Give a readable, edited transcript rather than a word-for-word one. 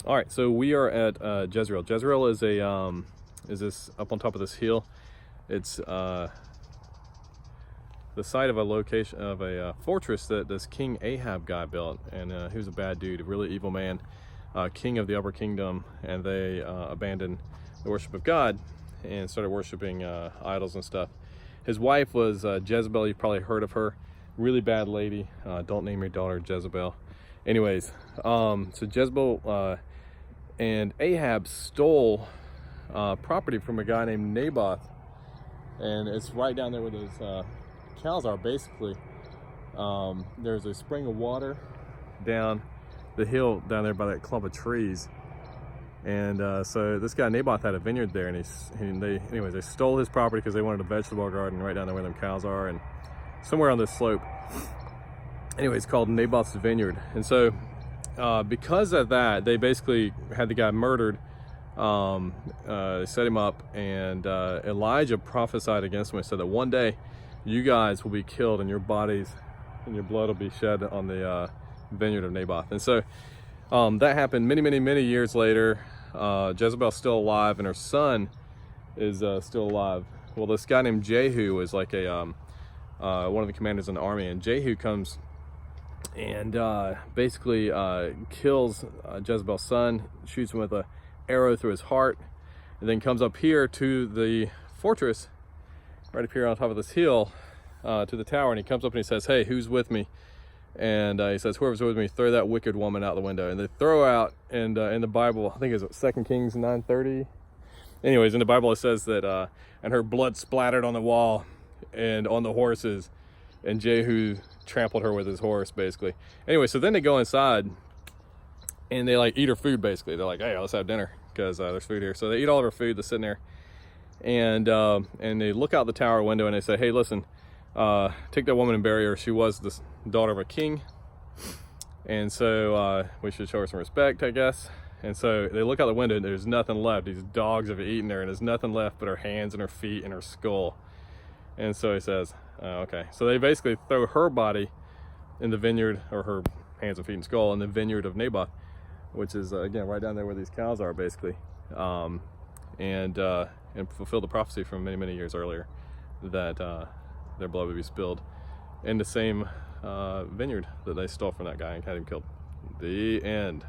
All right, so we are at Jezreel. Jezreel is this up on top of this hill. It's the site of a location of a fortress that this King Ahab guy built, and he was a bad dude, a really evil man, king of the upper kingdom, and they abandoned the worship of God and started worshiping idols and stuff. His wife was Jezebel. You've probably heard of her. Really bad lady. Don't name your daughter Jezebel. Anyways, so Jezebel and Ahab stole property from a guy named Naboth, and it's right down there where those cows are, basically. There's a spring of water down the hill down there by that clump of trees, and so this guy Naboth had a vineyard there, and they stole his property because they wanted a vegetable garden right down there where them cows are, and somewhere on this slope. Anyway, it's called Naboth's vineyard. And so because of that, they basically had the guy murdered. Set him up, and Elijah prophesied against him and said that one day you guys will be killed and your bodies and your blood will be shed on the vineyard of Naboth. And so that happened many years later. Jezebel's still alive and her son is still alive. Well, this guy named Jehu was like one of the commanders in the army, and Jehu comes and basically kills Jezebel's son, shoots him with a arrow through his heart, and then comes up here to the fortress, right up here on top of this hill, to the tower, and he comes up and he says, "Hey, who's with me?" And he says, "Whoever's with me, throw that wicked woman out the window." And they throw out, and in the Bible, I think it's 2 Kings 9:30. Anyways, in the Bible it says that, and her blood splattered on the wall and on the horses, and Jehu trampled her with his horse, basically. Anyway, so then they go inside and they like eat her food, basically. They're like, "Hey, let's have dinner because there's food here." So they eat all of her food that's sitting there, and they look out the tower window and they say, "Hey, listen, take that woman and bury her. She was the daughter of a king, and so we should show her some respect, I guess." And so they look out the window and there's nothing left. These dogs have eaten her, and there's nothing left but her hands and her feet and her skull. And so he says, okay. So they basically throw her body in the vineyard, or her hands and feet and skull, in the vineyard of Naboth, which is again right down there where these cows are, basically, and fulfill the prophecy from many years earlier that their blood would be spilled in the same vineyard that they stole from that guy and had him killed. The end.